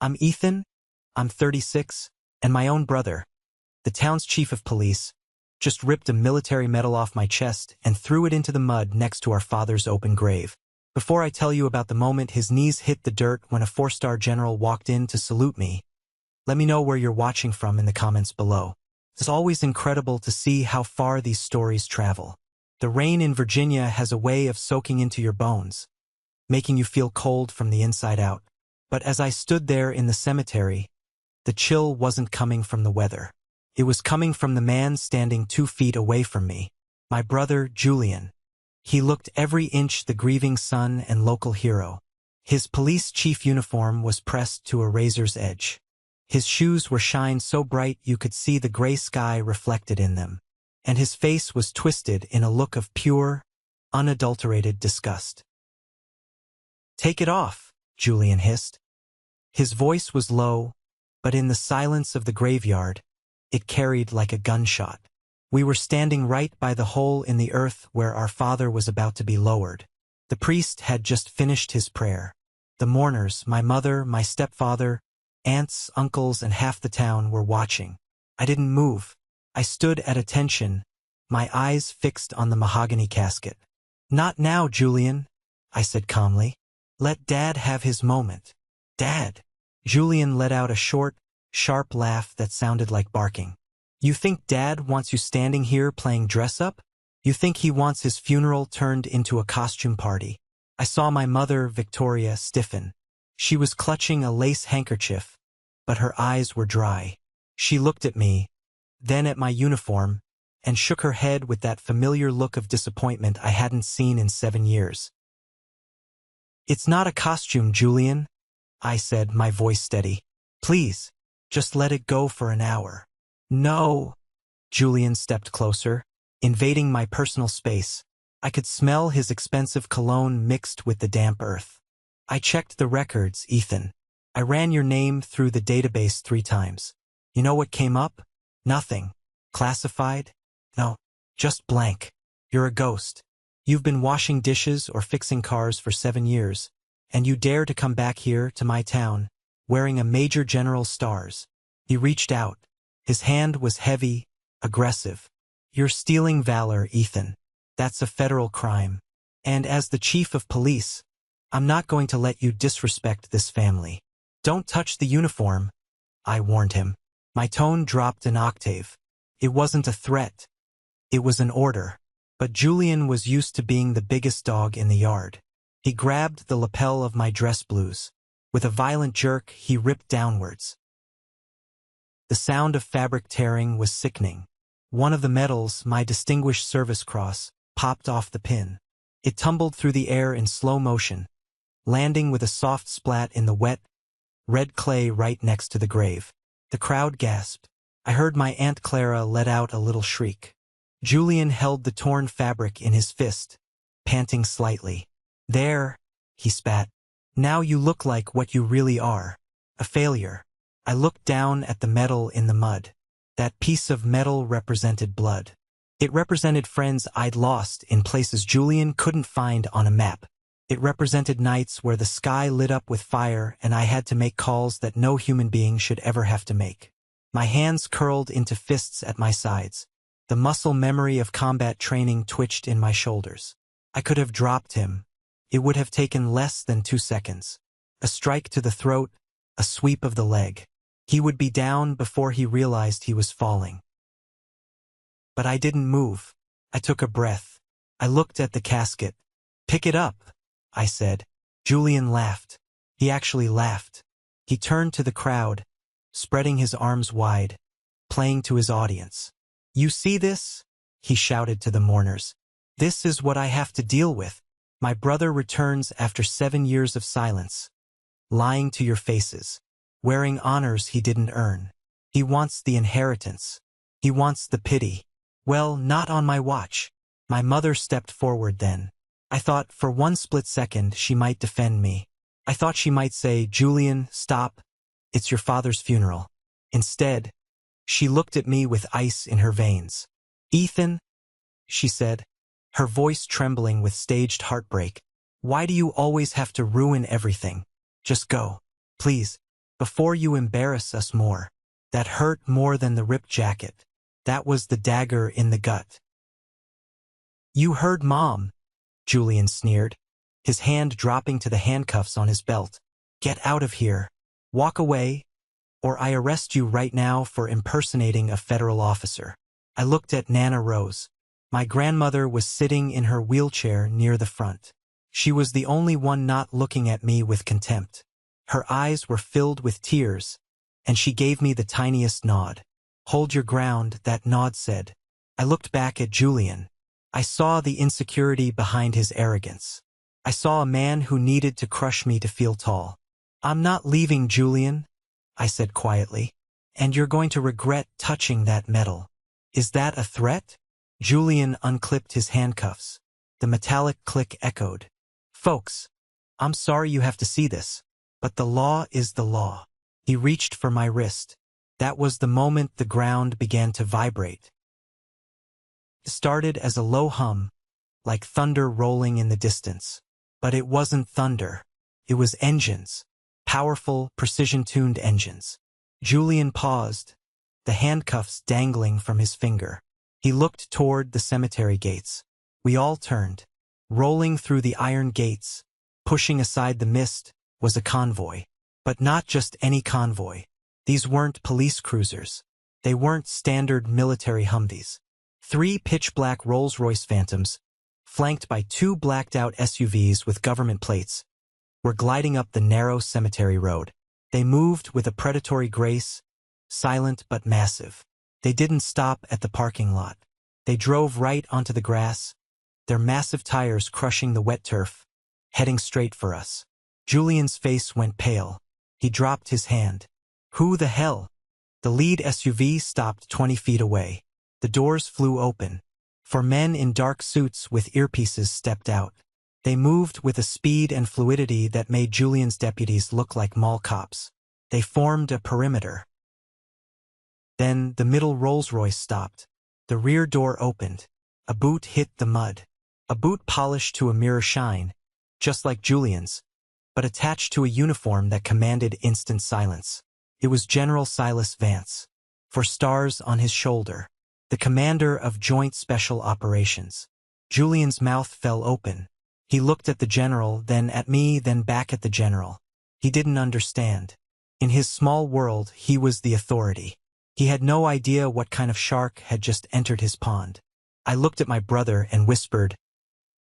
I'm Ethan, I'm 36, and my own brother, the town's chief of police, just ripped a military medal off my chest and threw it into the mud next to our father's open grave. Before I tell you about the moment his knees hit the dirt when a 4-star general walked in to salute me, let me know where you're watching from in the comments below. It's always incredible to see how far these stories travel. The rain in Virginia has a way of soaking into your bones, making you feel cold from the inside out. But as I stood there in the cemetery, the chill wasn't coming from the weather. It was coming from the man standing 2 feet away from me, my brother Julian. He looked every inch the grieving son and local hero. His police chief uniform was pressed to a razor's edge. His shoes were shined so bright you could see the gray sky reflected in them, and his face was twisted in a look of pure, unadulterated disgust. "Take it off," Julian hissed. His voice was low, but in the silence of the graveyard, it carried like a gunshot. We were standing right by the hole in the earth where our father was about to be lowered. The priest had just finished his prayer. The mourners, my mother, my stepfather, aunts, uncles, and half the town were watching. I didn't move. I stood at attention, my eyes fixed on the mahogany casket. "Not now, Julian," I said calmly. "Let Dad have his moment." "Dad?" Julian let out a short, sharp laugh that sounded like barking. "You think Dad wants you standing here playing dress-up? You think he wants his funeral turned into a costume party?" I saw my mother, Victoria, stiffen. She was clutching a lace handkerchief, but her eyes were dry. She looked at me, then at my uniform, and shook her head with that familiar look of disappointment I hadn't seen in 7 years. "It's not a costume, Julian," I said, my voice steady. "Please, just let it go for an hour." "No." Julian stepped closer, invading my personal space. I could smell his expensive cologne mixed with the damp earth. "I checked the records, Ethan. I ran your name through the database 3 times. You know what came up? Nothing. Classified? No, just blank. You're a ghost. You've been washing dishes or fixing cars for 7 years, and you dare to come back here to my town, wearing a Major General's stars." He reached out. His hand was heavy, aggressive. "You're stealing valor, Ethan. That's a federal crime. And as the chief of police, I'm not going to let you disrespect this family. Don't touch the uniform," I warned him. My tone dropped an octave. It wasn't a threat. It was an order. But Julian was used to being the biggest dog in the yard. He grabbed the lapel of my dress blouse. With a violent jerk, he ripped downwards. The sound of fabric tearing was sickening. One of the medals, my Distinguished Service Cross, popped off the pin. It tumbled through the air in slow motion, landing with a soft splat in the wet, red clay right next to the grave. The crowd gasped. I heard my Aunt Clara let out a little shriek. Julian held the torn fabric in his fist, panting slightly. "There," he spat. "Now you look like what you really are, a failure." I looked down at the medal in the mud. That piece of metal represented blood. It represented friends I'd lost in places Julian couldn't find on a map. It represented nights where the sky lit up with fire and I had to make calls that no human being should ever have to make. My hands curled into fists at my sides. The muscle memory of combat training twitched in my shoulders. I could have dropped him. It would have taken less than 2 seconds. A strike to the throat, a sweep of the leg. He would be down before he realized he was falling. But I didn't move. I took a breath. I looked at the casket. "Pick it up," I said. Julian laughed. He actually laughed. He turned to the crowd, spreading his arms wide, playing to his audience. "You see this?" he shouted to the mourners. "This is what I have to deal with. My brother returns after 7 years of silence, lying to your faces, wearing honors he didn't earn. He wants the inheritance. He wants the pity. Well, not on my watch." My mother stepped forward then. I thought for one split second she might defend me. I thought she might say, "Julian, stop. It's your father's funeral." Instead, she looked at me with ice in her veins. "Ethan," she said, her voice trembling with staged heartbreak, "why do you always have to ruin everything? Just go, please." Before you embarrass us more. That hurt more than the ripped jacket. That was the dagger in the gut. You heard Mom, Julian sneered, his hand dropping to the handcuffs on his belt. Get out of here. Walk away, or I arrest you right now for impersonating a federal officer. I looked at Nana Rose. My grandmother was sitting in her wheelchair near the front. She was the only one not looking at me with contempt. Her eyes were filled with tears, and she gave me the tiniest nod. Hold your ground, that nod said. I looked back at Julian. I saw the insecurity behind his arrogance. I saw a man who needed to crush me to feel tall. I'm not leaving, Julian, I said quietly. And you're going to regret touching that metal. Is that a threat? Julian unclipped his handcuffs. The metallic click echoed. Folks, I'm sorry you have to see this, but the law is the law. He reached for my wrist. That was the moment the ground began to vibrate. It started as a low hum, like thunder rolling in the distance. But it wasn't thunder. It was engines. Powerful, precision-tuned engines. Julian paused, the handcuffs dangling from his finger. He looked toward the cemetery gates. We all turned. Rolling through the iron gates, pushing aside the mist, was a convoy. But not just any convoy. These weren't police cruisers. They weren't standard military Humvees. 3 pitch-black Rolls-Royce Phantoms, flanked by 2 blacked-out SUVs with government plates, were gliding up the narrow cemetery road. They moved with a predatory grace, silent but massive. They didn't stop at the parking lot. They drove right onto the grass, their massive tires crushing the wet turf, heading straight for us. Julian's face went pale. He dropped his hand. Who the hell? The lead SUV stopped 20 feet away. The doors flew open. 4 men in dark suits with earpieces stepped out. They moved with a speed and fluidity that made Julian's deputies look like mall cops. They formed a perimeter. Then the middle Rolls-Royce stopped. The rear door opened. A boot hit the mud. A boot polished to a mirror shine, just like Julian's, but attached to a uniform that commanded instant silence. It was General Silas Vance, 4 stars on his shoulder, the commander of Joint Special Operations. Julian's mouth fell open. He looked at the general, then at me, then back at the general. He didn't understand. In his small world, he was the authority. He had no idea what kind of shark had just entered his pond. I looked at my brother and whispered,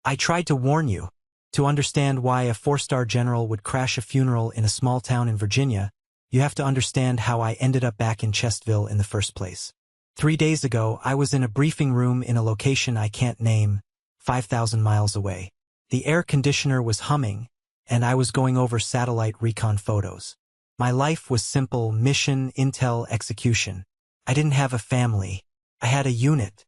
I tried to warn you. To understand why a 4-star general would crash a funeral in a small town in Virginia, you have to understand how I ended up back in Chestville in the first place. 3 days ago, I was in a briefing room in a location I can't name, 5,000 miles away. The air conditioner was humming, and I was going over satellite recon photos. My life was simple: mission, intel, execution. I didn't have a family. I had a unit.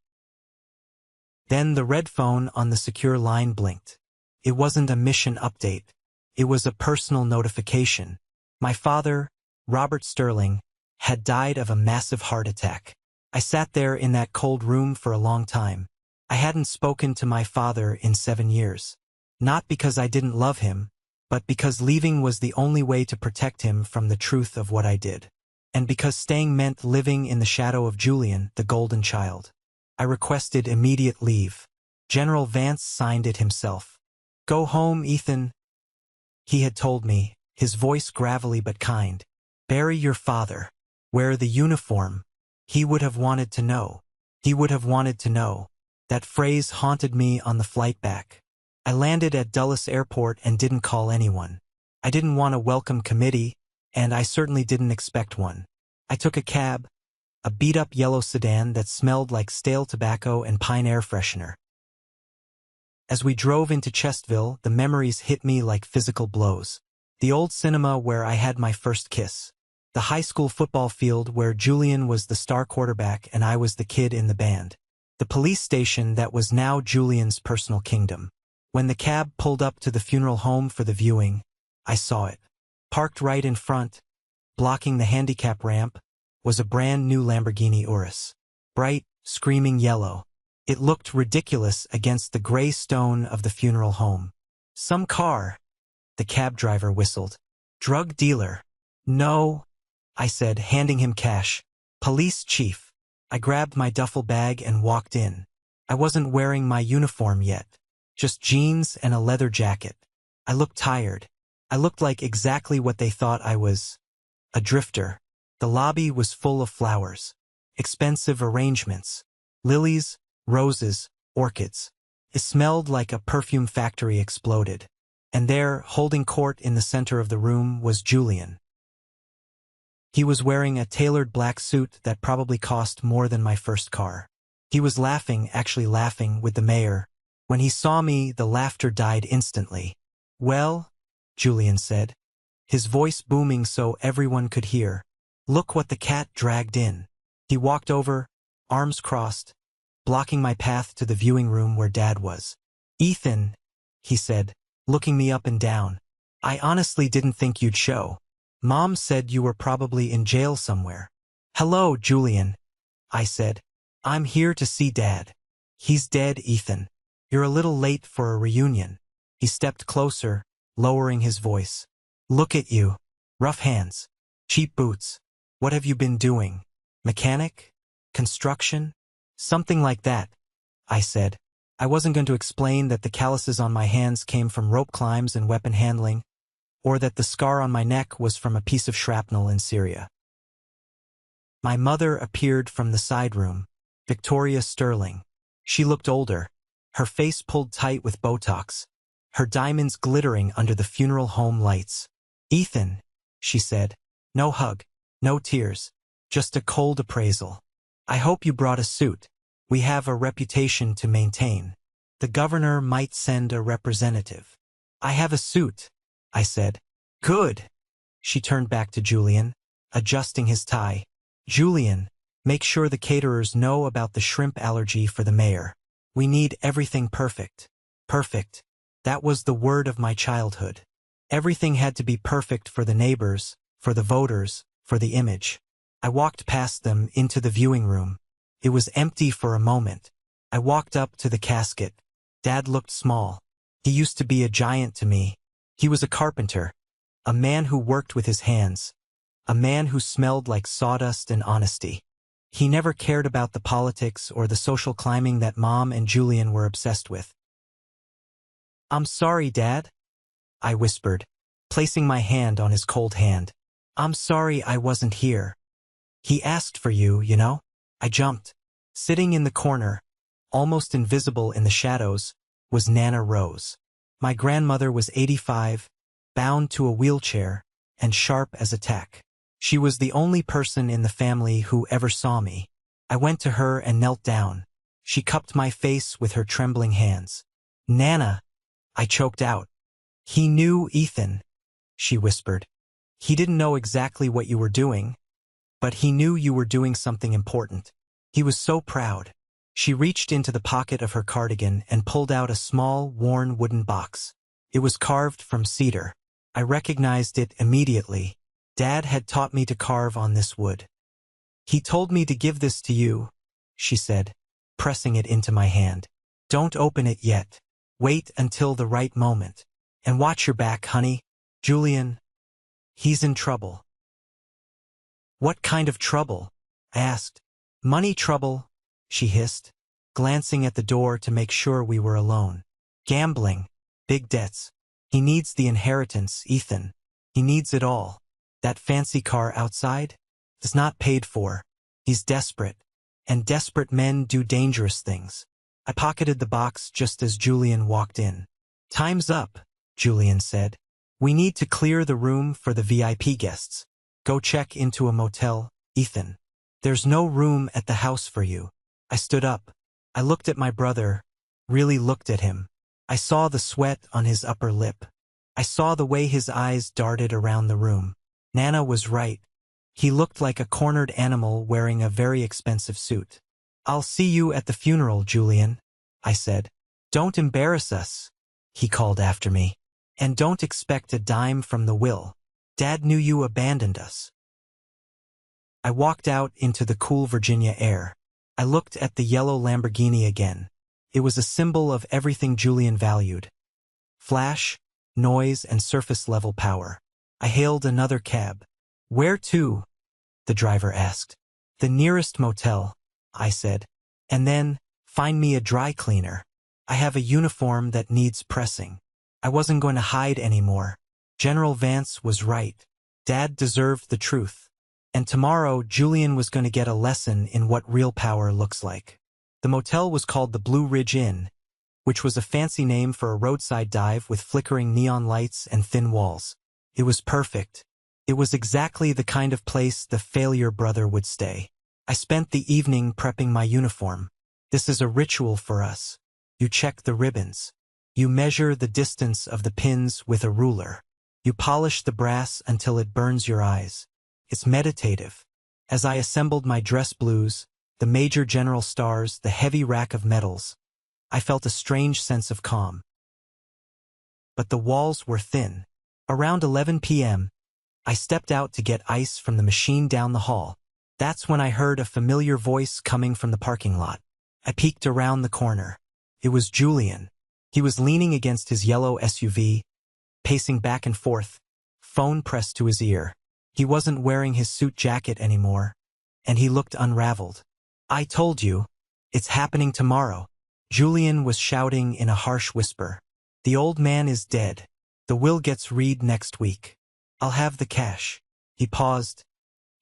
Then the red phone on the secure line blinked. It wasn't a mission update. It was a personal notification. My father, Robert Sterling, had died of a massive heart attack. I sat there in that cold room for a long time. I hadn't spoken to my father in 7 years. Not because I didn't love him, but because leaving was the only way to protect him from the truth of what I did. And because staying meant living in the shadow of Julian, the golden child. I requested immediate leave. General Vance signed it himself. Go home, Ethan, he had told me, his voice gravelly but kind. Bury your father. Wear the uniform. He would have wanted to know. He would have wanted to know. That phrase haunted me on the flight back. I landed at Dulles Airport and didn't call anyone. I didn't want a welcome committee, and I certainly didn't expect one. I took a cab, a beat-up yellow sedan that smelled like stale tobacco and pine air freshener. As we drove into Chestville, the memories hit me like physical blows. The old cinema where I had my first kiss. The high school football field where Julian was the star quarterback and I was the kid in the band. The police station that was now Julian's personal kingdom. When the cab pulled up to the funeral home for the viewing, I saw it. Parked right in front, blocking the handicap ramp, was a brand new Lamborghini Urus. Bright, screaming yellow. It looked ridiculous against the gray stone of the funeral home. Some car, the cab driver whistled. Drug dealer. No, I said, handing him cash. Police chief. I grabbed my duffel bag and walked in. I wasn't wearing my uniform yet. Just jeans and a leather jacket. I looked tired. I looked like exactly what they thought I was. A drifter. The lobby was full of flowers. Expensive arrangements. Lilies, roses, orchids. It smelled like a perfume factory exploded. And there, holding court in the center of the room, was Julian. He was wearing a tailored black suit that probably cost more than my first car. He was laughing, actually laughing, with the mayor. When he saw me, the laughter died instantly. "Well," Julian said, his voice booming so everyone could hear, "look what the cat dragged in." He walked over, arms crossed, blocking my path to the viewing room where Dad was. "Ethan," he said, looking me up and down, "I honestly didn't think you'd show. Mom said you were probably in jail somewhere." "Hello, Julian," I said. "I'm here to see Dad." "He's dead, Ethan. You're a little late for a reunion." He stepped closer, lowering his voice. "Look at you. Rough hands. Cheap boots. What have you been doing? Mechanic? Construction? Something like that," I said. I wasn't going to explain that the calluses on my hands came from rope climbs and weapon handling, or that the scar on my neck was from a piece of shrapnel in Syria. My mother appeared from the side room, Victoria Sterling. She looked older, her face pulled tight with Botox, her diamonds glittering under the funeral home lights. "Ethan," she said, "no hug, no tears, just a cold appraisal. I hope you brought a suit. We have a reputation to maintain. The governor might send a representative." "I have a suit," I said. "Good." She turned back to Julian, adjusting his tie. "Julian, make sure the caterers know about the shrimp allergy for the mayor. We need everything perfect." Perfect. That was the word of my childhood. Everything had to be perfect for the neighbors, for the voters, for the image. I walked past them into the viewing room. It was empty for a moment. I walked up to the casket. Dad looked small. He used to be a giant to me. He was a carpenter, a man who worked with his hands, a man who smelled like sawdust and honesty. He never cared about the politics or the social climbing that Mom and Julian were obsessed with. "I'm sorry, Dad," I whispered, placing my hand on his cold hand. "I'm sorry I wasn't here. He asked for you, you know." I jumped. Sitting in the corner, almost invisible in the shadows, was Nana Rose. My grandmother was 85, bound to a wheelchair, and sharp as a tack. She was the only person in the family who ever saw me. I went to her and knelt down. She cupped my face with her trembling hands. "Nana," I choked out. "He knew, Ethan," she whispered. "He didn't know exactly what you were doing, but he knew you were doing something important. He was so proud." She reached into the pocket of her cardigan and pulled out a small, worn wooden box. It was carved from cedar. I recognized it immediately. Dad had taught me to carve on this wood. "He told me to give this to you," she said, pressing it into my hand. "Don't open it yet. Wait until the right moment. And watch your back, honey. Julian, he's in trouble." "What kind of trouble?" I asked. "Money trouble," she hissed, glancing at the door to make sure we were alone. "Gambling. Big debts. He needs the inheritance, Ethan. He needs it all. That fancy car outside? It's not paid for. He's desperate. And desperate men do dangerous things." I pocketed the box just as Julian walked in. "Time's up," Julian said. "We need to clear the room for the VIP guests. Go check into a motel, Ethan. There's no room at the house for you." I stood up. I looked at my brother, really looked at him. I saw the sweat on his upper lip. I saw the way his eyes darted around the room. Nana was right. He looked like a cornered animal wearing a very expensive suit. "I'll see you at the funeral, Julian," I said. "Don't embarrass us," he called after me. "And don't expect a dime from the will. Dad knew you abandoned us." I walked out into the cool Virginia air. I looked at the yellow Lamborghini again. It was a symbol of everything Julian valued. Flash, noise, and surface-level power. I hailed another cab. Where to? The driver asked. The nearest motel, I said. And then, find me a dry cleaner. I have a uniform that needs pressing. I wasn't going to hide anymore. General Vance was right. Dad deserved the truth. And tomorrow, Julian was going to get a lesson in what real power looks like. The motel was called the Blue Ridge Inn, which was a fancy name for a roadside dive with flickering neon lights and thin walls. It was perfect. It was exactly the kind of place the failure brother would stay. I spent the evening prepping my uniform. This is a ritual for us. You check the ribbons. You measure the distance of the pins with a ruler. You polish the brass until it burns your eyes. It's meditative. As I assembled my dress blues, the Major General stars, the heavy rack of medals, I felt a strange sense of calm. But the walls were thin. Around 11 p.m., I stepped out to get ice from the machine down the hall. That's when I heard a familiar voice coming from the parking lot. I peeked around the corner. It was Julian. He was leaning against his yellow SUV, pacing back and forth, phone pressed to his ear. He wasn't wearing his suit jacket anymore, and he looked unraveled. I told you, it's happening tomorrow. Julian was shouting in a harsh whisper. The old man is dead. The will gets read next week. I'll have the cash. He paused,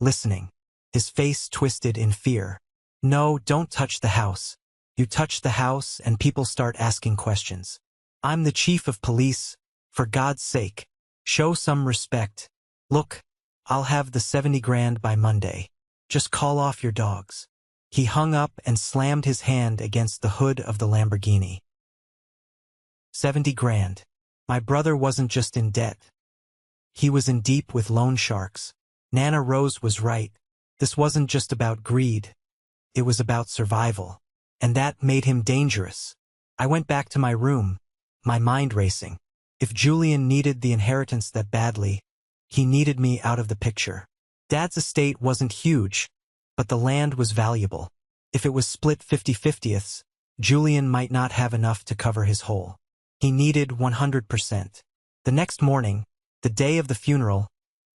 listening, his face twisted in fear. No, don't touch the house. You touch the house and people start asking questions. I'm the chief of police. For God's sake, show some respect. Look, I'll have the 70 grand by Monday. Just call off your dogs. He hung up and slammed his hand against the hood of the Lamborghini. 70 grand. My brother wasn't just in debt. He was in deep with loan sharks. Nana Rose was right. This wasn't just about greed. It was about survival. And that made him dangerous. I went back to my room, my mind racing. If Julian needed the inheritance that badly, he needed me out of the picture. Dad's estate wasn't huge, but the land was valuable. If it was split 50-50ths, Julian might not have enough to cover his hole. He needed 100%. The next morning, the day of the funeral,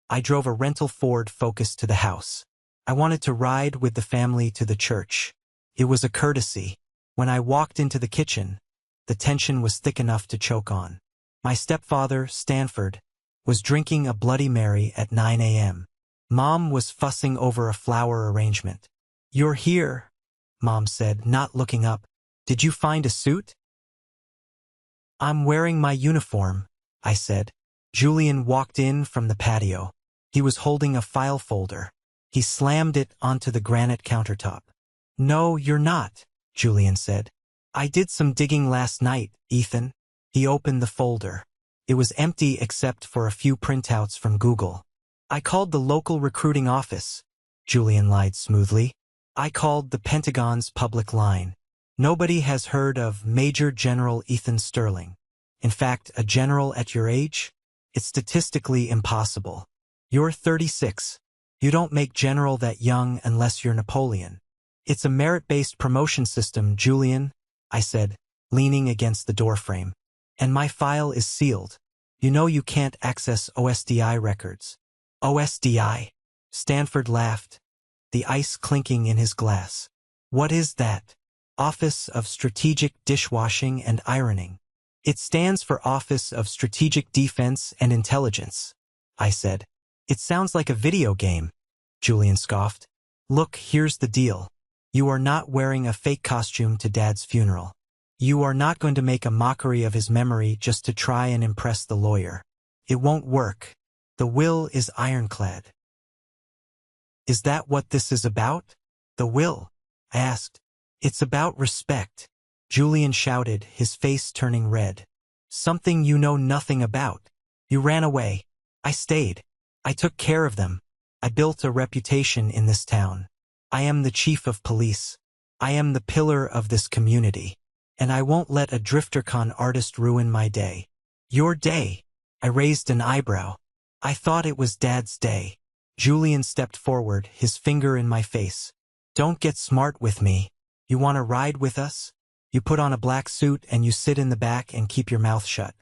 I drove a rental Ford Focus to the house. I wanted to ride with the family to the church. It was a courtesy. When I walked into the kitchen, the tension was thick enough to choke on. My stepfather, Stanford, was drinking a Bloody Mary at 9 a.m. Mom was fussing over a flower arrangement. You're here, Mom said, not looking up. Did you find a suit? I'm wearing my uniform, I said. Julian walked in from the patio. He was holding a file folder. He slammed it onto the granite countertop. No, you're not, Julian said. I did some digging last night, Ethan. He opened the folder. It was empty except for a few printouts from Google. I called the local recruiting office, Julian lied smoothly. I called the Pentagon's public line. Nobody has heard of Major General Ethan Sterling. In fact, a general at your age? It's statistically impossible. You're 36. You don't make general that young unless you're Napoleon. It's a merit-based promotion system, Julian, I said, leaning against the doorframe. And my file is sealed. You know you can't access OSDI records. OSDI? Stanford laughed, the ice clinking in his glass. What is that? Office of Strategic Dishwashing and Ironing. It stands for Office of Strategic Defense and Intelligence, I said. It sounds like a video game, Julian scoffed. Look, here's the deal. You are not wearing a fake costume to Dad's funeral. You are not going to make a mockery of his memory just to try and impress the lawyer. It won't work. The will is ironclad. Is that what this is about? The will? I asked. It's about respect, Julian shouted, his face turning red. Something you know nothing about. You ran away. I stayed. I took care of them. I built a reputation in this town. I am the chief of police. I am the pillar of this community. And I won't let a DrifterCon artist ruin my day. Your day? I raised an eyebrow. I thought it was Dad's day. Julian stepped forward, his finger in my face. Don't get smart with me. You want to ride with us? You put on a black suit and you sit in the back and keep your mouth shut.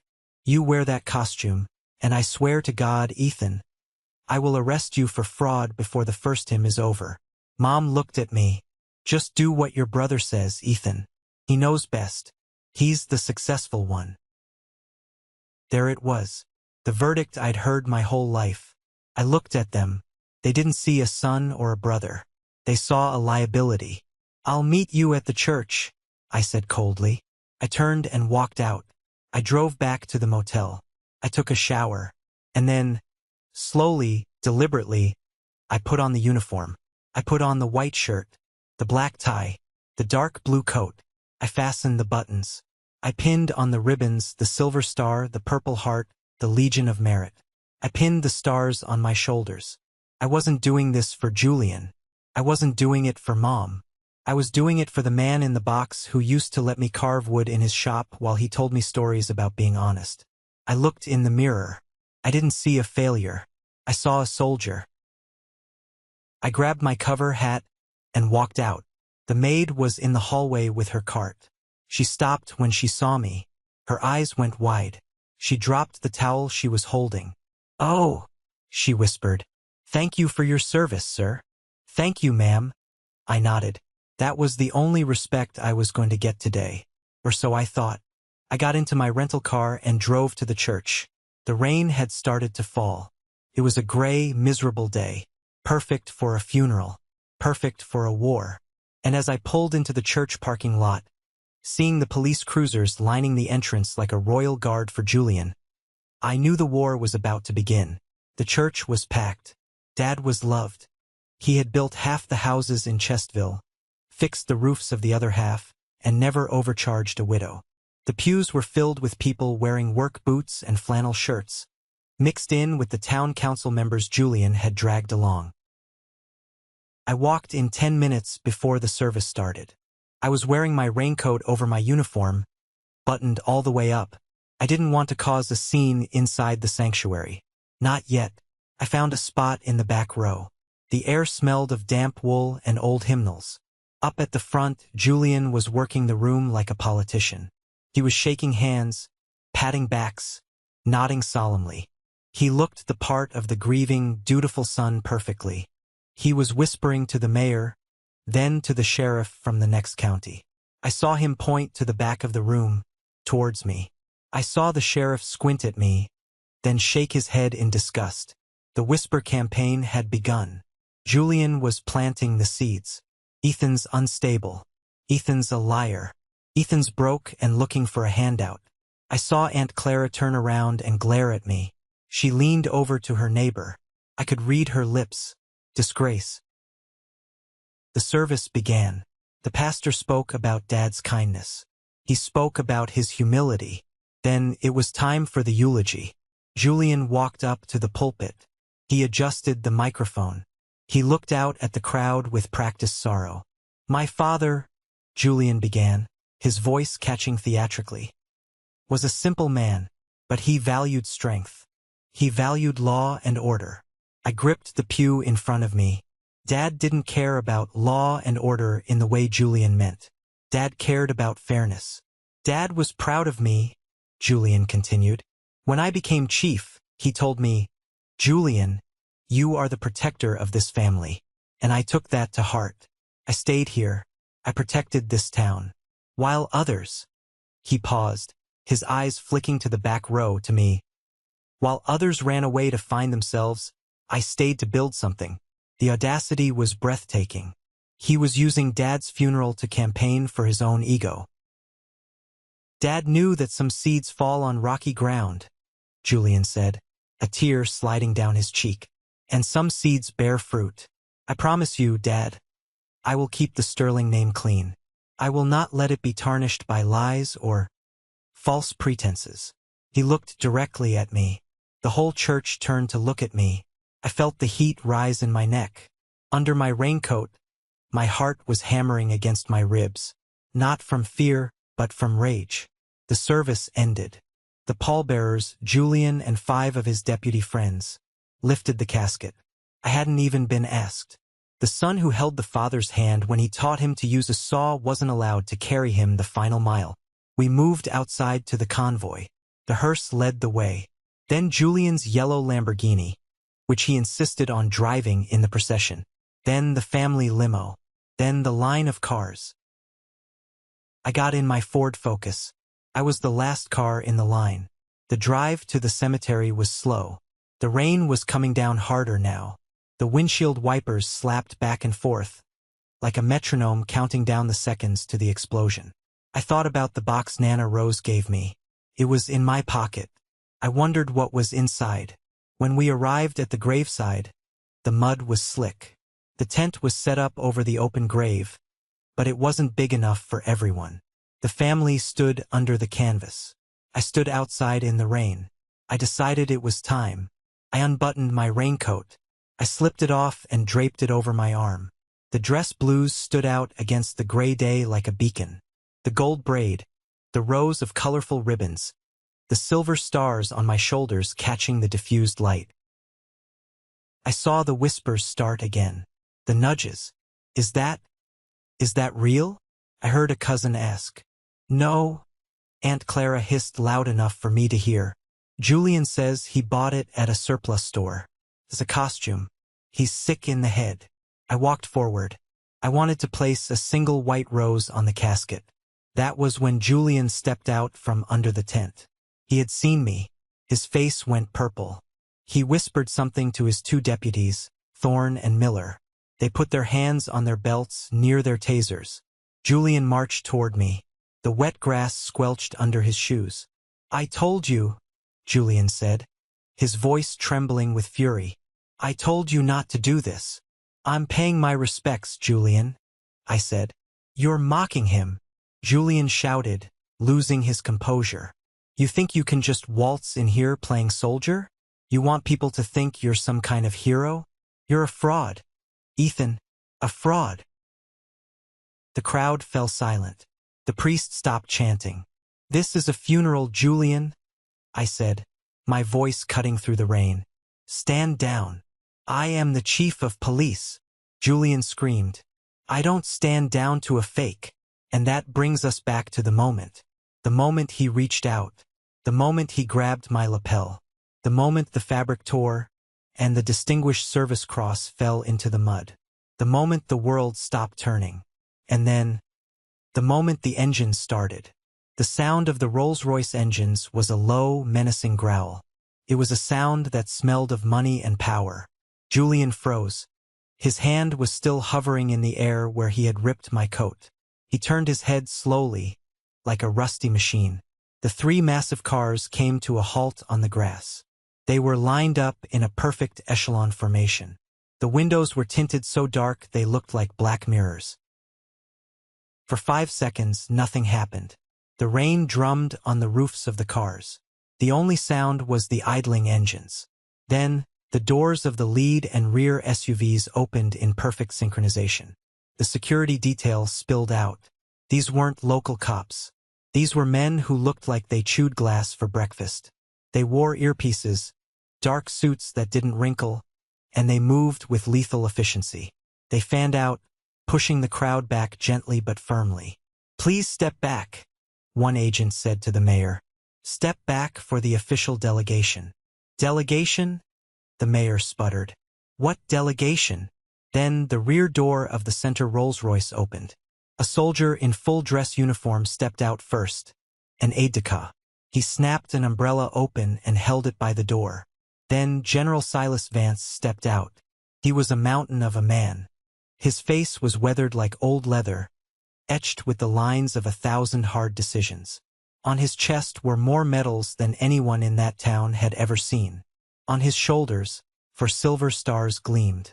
You wear that costume, and I swear to God, Ethan, I will arrest you for fraud before the first hymn is over. Mom looked at me. Just do what your brother says, Ethan. He knows best. He's the successful one. There it was. The verdict I'd heard my whole life. I looked at them. They didn't see a son or a brother. They saw a liability. I'll meet you at the church, I said coldly. I turned and walked out. I drove back to the motel. I took a shower. And then, slowly, deliberately, I put on the uniform. I put on the white shirt, the black tie, the dark blue coat. I fastened the buttons. I pinned on the ribbons the silver star, the purple heart, the Legion of Merit. I pinned the stars on my shoulders. I wasn't doing this for Julian. I wasn't doing it for Mom. I was doing it for the man in the box who used to let me carve wood in his shop while he told me stories about being honest. I looked in the mirror. I didn't see a failure. I saw a soldier. I grabbed my cover hat and walked out. The maid was in the hallway with her cart. She stopped when she saw me. Her eyes went wide. She dropped the towel she was holding. "Oh," she whispered. "Thank you for your service, sir." "Thank you, ma'am." I nodded. That was the only respect I was going to get today. Or so I thought. I got into my rental car and drove to the church. The rain had started to fall. It was a gray, miserable day. Perfect for a funeral. Perfect for a war. And as I pulled into the church parking lot, seeing the police cruisers lining the entrance like a royal guard for Julian, I knew the war was about to begin. The church was packed. Dad was loved. He had built half the houses in Chestville, fixed the roofs of the other half, and never overcharged a widow. The pews were filled with people wearing work boots and flannel shirts, mixed in with the town council members Julian had dragged along. I walked in 10 minutes before the service started. I was wearing my raincoat over my uniform, buttoned all the way up. I didn't want to cause a scene inside the sanctuary. Not yet. I found a spot in the back row. The air smelled of damp wool and old hymnals. Up at the front, Julian was working the room like a politician. He was shaking hands, patting backs, nodding solemnly. He looked the part of the grieving, dutiful son perfectly. He was whispering to the mayor, then to the sheriff from the next county. I saw him point to the back of the room, towards me. I saw the sheriff squint at me, then shake his head in disgust. The whisper campaign had begun. Julian was planting the seeds. Ethan's unstable. Ethan's a liar. Ethan's broke and looking for a handout. I saw Aunt Clara turn around and glare at me. She leaned over to her neighbor. I could read her lips. Disgrace. The service began. The pastor spoke about Dad's kindness. He spoke about his humility. Then it was time for the eulogy. Julian walked up to the pulpit. He adjusted the microphone. He looked out at the crowd with practiced sorrow. "My father," Julian began, his voice catching theatrically, "was a simple man, but he valued strength. He valued law and order." I gripped the pew in front of me. Dad didn't care about law and order in the way Julian meant. Dad cared about fairness. "Dad was proud of me," Julian continued. "When I became chief, he told me, 'Julian, you are the protector of this family.' And I took that to heart. I stayed here. I protected this town. While others—" He paused, his eyes flicking to the back row to me. "While others ran away to find themselves, I stayed to build something." The audacity was breathtaking. He was using Dad's funeral to campaign for his own ego. "Dad knew that some seeds fall on rocky ground," Julian said, a tear sliding down his cheek. "And some seeds bear fruit. I promise you, Dad, I will keep the Sterling name clean. I will not let it be tarnished by lies or false pretenses." He looked directly at me. The whole church turned to look at me. I felt the heat rise in my neck. Under my raincoat, my heart was hammering against my ribs, not from fear, but from rage. The service ended. The pallbearers, Julian and 5 of his deputy friends, lifted the casket. I hadn't even been asked. The son who held the father's hand when he taught him to use a saw wasn't allowed to carry him the final mile. We moved outside to the convoy. The hearse led the way. Then Julian's yellow Lamborghini. which he insisted on driving in the procession. Then the family limo. Then the line of cars. I got in my Ford Focus. I was the last car in the line. The drive to the cemetery was slow. The rain was coming down harder now. The windshield wipers slapped back and forth, like a metronome counting down the seconds to the explosion. I thought about the box Nana Rose gave me. It was in my pocket. I wondered what was inside. When we arrived at the graveside, the mud was slick. The tent was set up over the open grave, but it wasn't big enough for everyone. The family stood under the canvas. I stood outside in the rain. I decided it was time. I unbuttoned my raincoat. I slipped it off and draped it over my arm. The dress blues stood out against the gray day like a beacon. The gold braid, the rows of colorful ribbons, the silver stars on my shoulders catching the diffused light. I saw the whispers start again. The nudges. Is that real? I heard a cousin ask. No, Aunt Clara hissed loud enough for me to hear. Julian says he bought it at a surplus store. It's a costume. He's sick in the head. I walked forward. I wanted to place a single white rose on the casket. That was when Julian stepped out from under the tent. He had seen me. His face went purple. He whispered something to his two deputies, Thorne and Miller. They put their hands on their belts near their tasers. Julian marched toward me. The wet grass squelched under his shoes. I told you, Julian said, his voice trembling with fury. I told you not to do this. I'm paying my respects, Julian, I said. You're mocking him, Julian shouted, losing his composure. You think you can just waltz in here playing soldier? You want people to think you're some kind of hero? You're a fraud. Ethan, a fraud. The crowd fell silent. The priest stopped chanting. This is a funeral, Julian, I said, my voice cutting through the rain. Stand down. I am the chief of police, Julian screamed. I don't stand down to a fake. And that brings us back to the moment. The moment he reached out. The moment he grabbed my lapel. The moment the fabric tore, and the Distinguished Service Cross fell into the mud. The moment the world stopped turning. And then, the moment the engines started. The sound of the Rolls-Royce engines was a low, menacing growl. It was a sound that smelled of money and power. Julian froze. His hand was still hovering in the air where he had ripped my coat. He turned his head slowly, like a rusty machine. The three massive cars came to a halt on the grass. They were lined up in a perfect echelon formation. The windows were tinted so dark they looked like black mirrors. For 5 seconds, nothing happened. The rain drummed on the roofs of the cars. The only sound was the idling engines. Then, the doors of the lead and rear SUVs opened in perfect synchronization. The security detail spilled out. These weren't local cops. These were men who looked like they chewed glass for breakfast. They wore earpieces, dark suits that didn't wrinkle, and they moved with lethal efficiency. They fanned out, pushing the crowd back gently but firmly. Please step back, one agent said to the mayor. Step back for the official delegation. Delegation? The mayor sputtered. What delegation? Then the rear door of the center Rolls-Royce opened. A soldier in full dress uniform stepped out first, an aide-de-camp. He snapped an umbrella open and held it by the door. Then General Silas Vance stepped out. He was a mountain of a man. His face was weathered like old leather, etched with the lines of 1,000 hard decisions. On his chest were more medals than anyone in that town had ever seen. On his shoulders, 4 silver stars gleamed.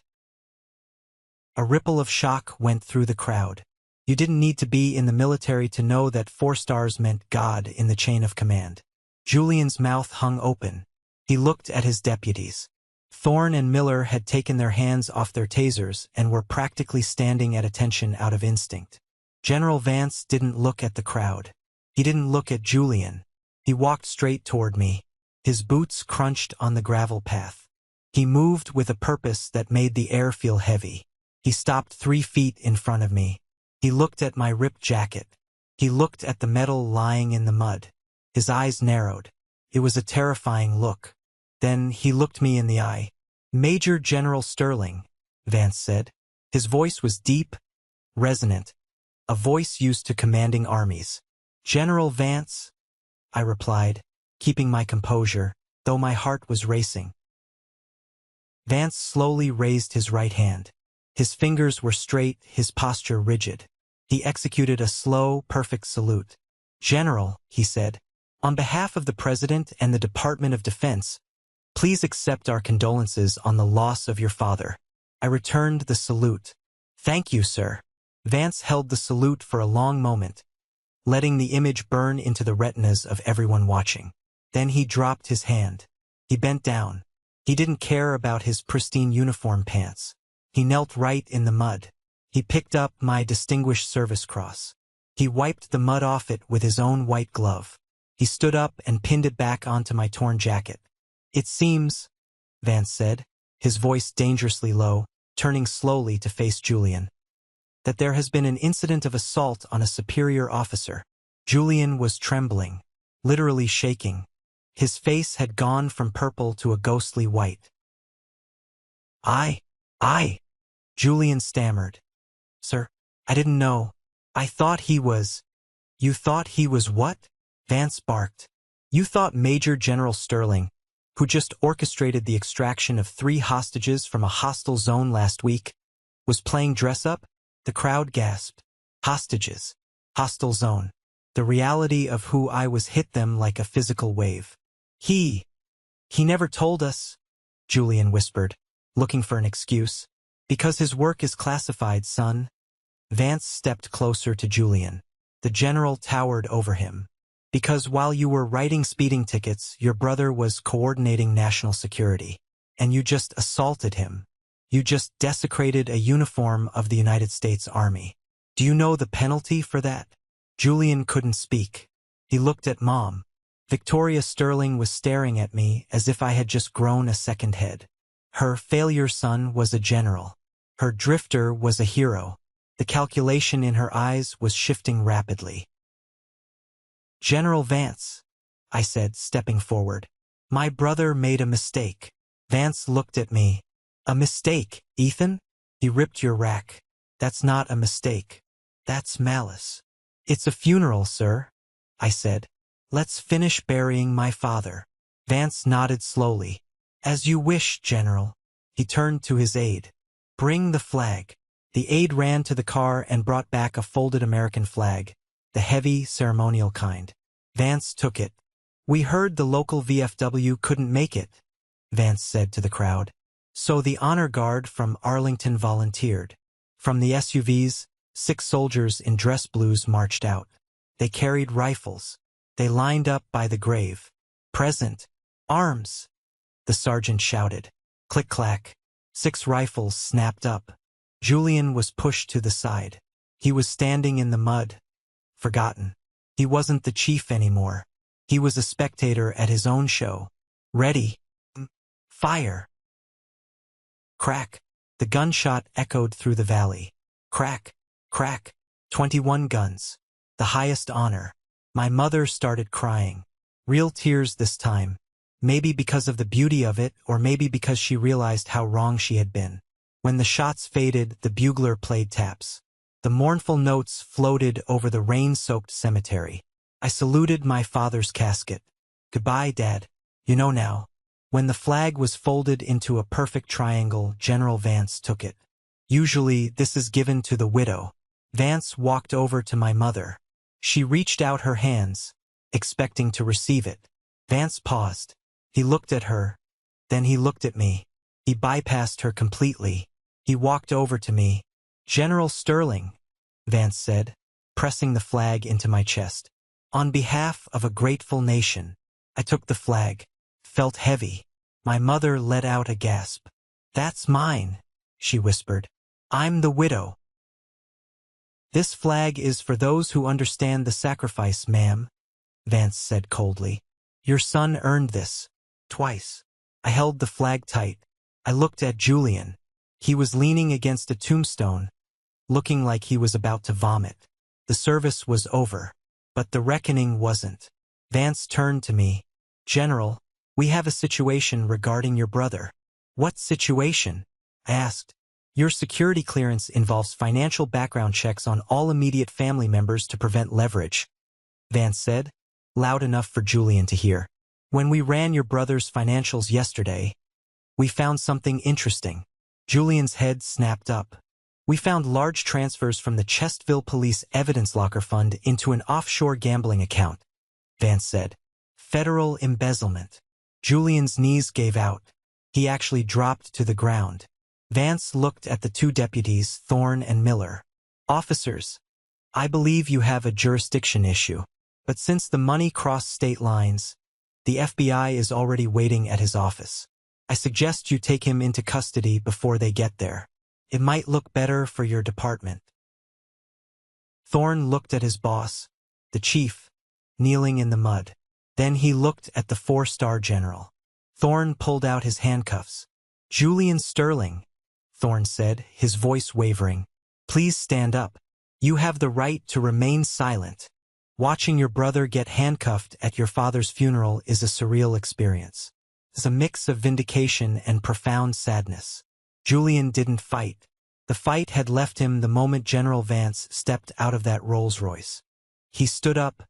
A ripple of shock went through the crowd. You didn't need to be in the military to know that 4 stars meant God in the chain of command. Julian's mouth hung open. He looked at his deputies. Thorne and Miller had taken their hands off their tasers and were practically standing at attention out of instinct. General Vance didn't look at the crowd. He didn't look at Julian. He walked straight toward me. His boots crunched on the gravel path. He moved with a purpose that made the air feel heavy. He stopped 3 feet in front of me. He looked at my ripped jacket. He looked at the metal lying in the mud. His eyes narrowed. It was a terrifying look. Then he looked me in the eye. Major General Sterling, Vance said. His voice was deep, resonant, a voice used to commanding armies. General Vance, I replied, keeping my composure, though my heart was racing. Vance slowly raised his right hand. His fingers were straight, his posture rigid. He executed a slow, perfect salute. General, he said, on behalf of the President and the Department of Defense, please accept our condolences on the loss of your father. I returned the salute. Thank you, sir. Vance held the salute for a long moment, letting the image burn into the retinas of everyone watching. Then he dropped his hand. He bent down. He didn't care about his pristine uniform pants. He knelt right in the mud. He picked up my Distinguished Service Cross. He wiped the mud off it with his own white glove. He stood up and pinned it back onto my torn jacket. It seems, Vance said, his voice dangerously low, turning slowly to face Julian, that there has been an incident of assault on a superior officer. Julian was trembling, literally shaking. His face had gone from purple to a ghostly white. I, Julian stammered. Sir, I didn't know. I thought he was. You thought he was what? Vance barked. You thought Major General Sterling, who just orchestrated the extraction of 3 hostages from a hostile zone last week, was playing dress-up? The crowd gasped. Hostages. Hostile zone. The reality of who I was hit them like a physical wave. He never told us, Julian whispered, looking for an excuse. Because his work is classified, son. Vance stepped closer to Julian. The general towered over him. Because while you were writing speeding tickets, your brother was coordinating national security. And you just assaulted him. You just desecrated a uniform of the United States Army. Do you know the penalty for that? Julian couldn't speak. He looked at Mom. Victoria Sterling was staring at me as if I had just grown a second head. Her failure son was a general. Her drifter was a hero. The calculation in her eyes was shifting rapidly. General Vance, I said, stepping forward. My brother made a mistake. Vance looked at me. A mistake, Ethan? He ripped your rack. That's not a mistake. That's malice. It's a funeral, sir, I said. Let's finish burying my father. Vance nodded slowly. As you wish, General. He turned to his aide. Bring the flag. The aide ran to the car and brought back a folded American flag, the heavy, ceremonial kind. Vance took it. We heard the local VFW couldn't make it, Vance said to the crowd. So the honor guard from Arlington volunteered. From the SUVs, 6 soldiers in dress blues marched out. They carried rifles. They lined up by the grave. Present. Arms! The sergeant shouted. Click-clack. 6 rifles snapped up. Julian was pushed to the side. He was standing in the mud. Forgotten. He wasn't the chief anymore. He was a spectator at his own show. Ready. Fire. Crack. The gunshot echoed through the valley. Crack. Crack. 21 guns. The highest honor. My mother started crying. Real tears this time. Maybe because of the beauty of it, or maybe because she realized how wrong she had been. When the shots faded, the bugler played taps. The mournful notes floated over the rain-soaked cemetery. I saluted my father's casket. Goodbye, Dad. You know now. When the flag was folded into a perfect triangle, General Vance took it. Usually, this is given to the widow. Vance walked over to my mother. She reached out her hands, expecting to receive it. Vance paused. He looked at her. Then he looked at me. He bypassed her completely. He walked over to me. General Sterling, Vance said, pressing the flag into my chest. On behalf of a grateful nation. I took the flag. Felt heavy. My mother let out a gasp. That's mine, she whispered. I'm the widow. This flag is for those who understand the sacrifice, ma'am, Vance said coldly. Your son earned this. Twice. I held the flag tight. I looked at Julian. He was leaning against a tombstone, looking like he was about to vomit. The service was over, but the reckoning wasn't. Vance turned to me. General, we have a situation regarding your brother. What situation? I asked. Your security clearance involves financial background checks on all immediate family members to prevent leverage, Vance said, loud enough for Julian to hear. When we ran your brother's financials yesterday, we found something interesting. Julian's head snapped up. We found large transfers from the Chestville Police Evidence Locker Fund into an offshore gambling account, Vance said. Federal embezzlement. Julian's knees gave out. He actually dropped to the ground. Vance looked at the two deputies, Thorne and Miller. Officers, I believe you have a jurisdiction issue. But since the money crossed state lines, the FBI is already waiting at his office. I suggest you take him into custody before they get there. It might look better for your department. Thorne looked at his boss, the chief, kneeling in the mud. Then he looked at the 4-star general. Thorne pulled out his handcuffs. Julian Sterling, Thorne said, his voice wavering. Please stand up. You have the right to remain silent. Watching your brother get handcuffed at your father's funeral is a surreal experience. It's a mix of vindication and profound sadness. Julian didn't fight. The fight had left him the moment General Vance stepped out of that Rolls-Royce. He stood up,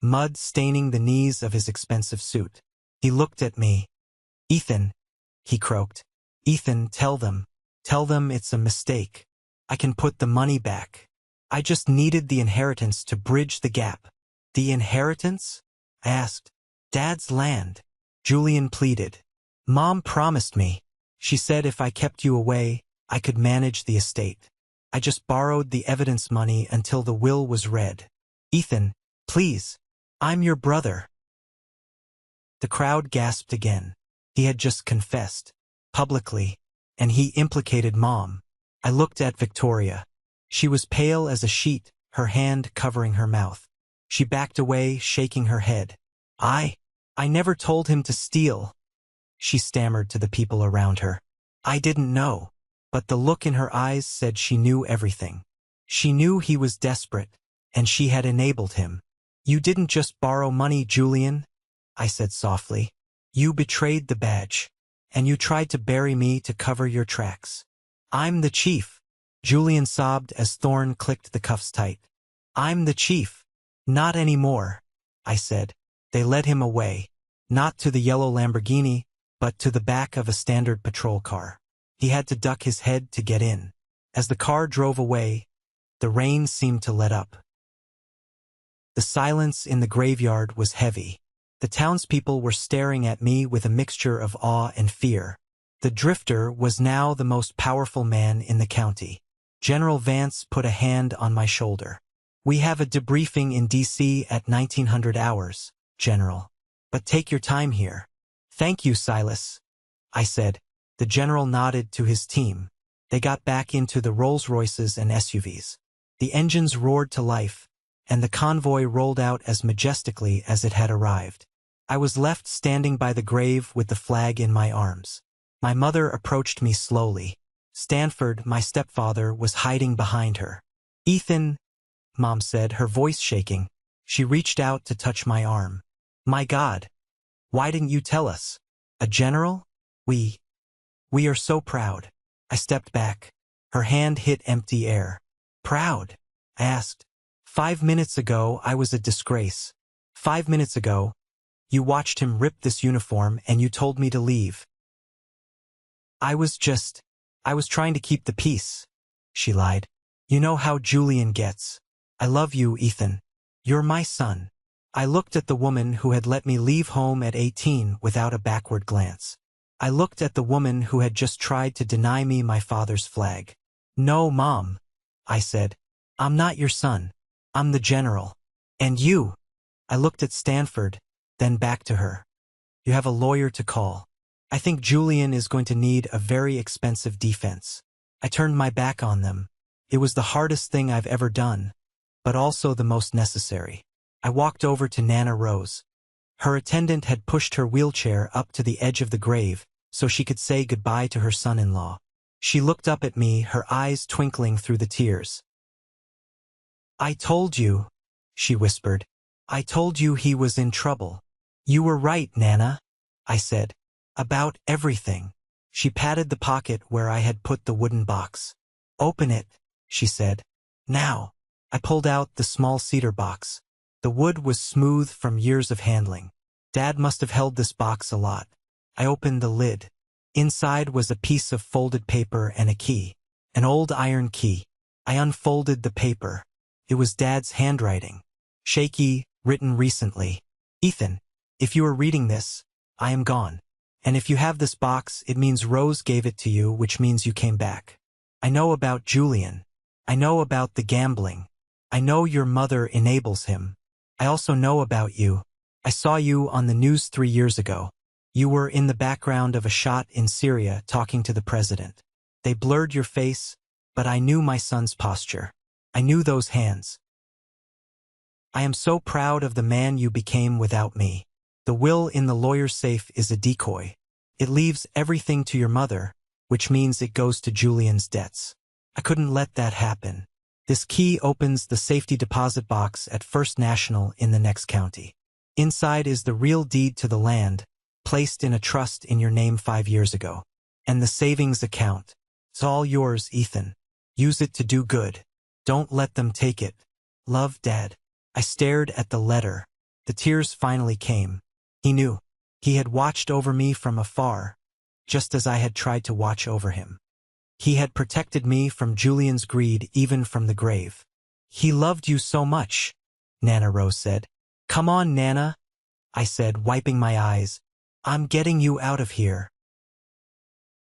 mud staining the knees of his expensive suit. He looked at me. Ethan, he croaked. Ethan, tell them it's a mistake. I can put the money back. I just needed the inheritance to bridge the gap. The inheritance? I asked. Dad's land. Julian pleaded. Mom promised me. She said if I kept you away, I could manage the estate. I just borrowed the evidence money until the will was read. Ethan, please. I'm your brother. The crowd gasped again. He had just confessed. Publicly. And he implicated Mom. I looked at Victoria. She was pale as a sheet, her hand covering her mouth. She backed away, shaking her head. I never told him to steal. She stammered to the people around her. I didn't know. But the look in her eyes said she knew everything. She knew he was desperate, and she had enabled him. You didn't just borrow money, Julian, I said softly. You betrayed the badge. And you tried to bury me to cover your tracks. I'm the chief. Julian sobbed as Thorne clicked the cuffs tight. I'm the chief. Not anymore, I said. They led him away, not to the yellow Lamborghini, but to the back of a standard patrol car. He had to duck his head to get in. As the car drove away, the rain seemed to let up. The silence in the graveyard was heavy. The townspeople were staring at me with a mixture of awe and fear. The drifter was now the most powerful man in the county. General Vance put a hand on my shoulder. We have a debriefing in D.C. at 1900 hours, General. But take your time here. Thank you, Silas, I said. The general nodded to his team. They got back into the Rolls-Royces and SUVs. The engines roared to life, and the convoy rolled out as majestically as it had arrived. I was left standing by the grave with the flag in my arms. My mother approached me slowly. Stanford, my stepfather, was hiding behind her. Ethan, Mom said, her voice shaking. She reached out to touch my arm. My God, why didn't you tell us? A general? We are so proud. I stepped back. Her hand hit empty air. Proud? I asked. 5 minutes ago, I was a disgrace. 5 minutes ago, you watched him rip this uniform and you told me to leave. I was trying to keep the peace, she lied. You know how Julian gets. I love you, Ethan. You're my son. I looked at the woman who had let me leave home at 18 without a backward glance. I looked at the woman who had just tried to deny me my father's flag. No, Mom, I said. I'm not your son. I'm the general. And you. I looked at Stanford, then back to her. You have a lawyer to call. I think Julian is going to need a very expensive defense. I turned my back on them. It was the hardest thing I've ever done, but also the most necessary. I walked over to Nana Rose. Her attendant had pushed her wheelchair up to the edge of the grave so she could say goodbye to her son-in-law. She looked up at me, her eyes twinkling through the tears. I told you, she whispered. I told you he was in trouble. You were right, Nana, I said. About everything. She patted the pocket where I had put the wooden box. "Open it," she said. "Now." I pulled out the small cedar box. The wood was smooth from years of handling. Dad must have held this box a lot. I opened the lid. Inside was a piece of folded paper and a key. An old iron key. I unfolded the paper. It was Dad's handwriting. Shaky, written recently. "Ethan, if you are reading this, I am gone. And if you have this box, it means Rose gave it to you, which means you came back. I know about Julian. I know about the gambling. I know your mother enables him. I also know about you. I saw you on the news 3 years ago. You were in the background of a shot in Syria talking to the president. They blurred your face, but I knew my son's posture. I knew those hands. I am so proud of the man you became without me. The will in the lawyer's safe is a decoy. It leaves everything to your mother, which means it goes to Julian's debts. I couldn't let that happen. This key opens the safety deposit box at First National in the next county. Inside is the real deed to the land, placed in a trust in your name 5 years ago. And the savings account. It's all yours, Ethan. Use it to do good. Don't let them take it. Love, Dad. I stared at the letter. The tears finally came. He knew. He had watched over me from afar, just as I had tried to watch over him. He had protected me from Julian's greed, even from the grave. He loved you so much, Nana Rose said. Come on, Nana, I said, wiping my eyes. I'm getting you out of here.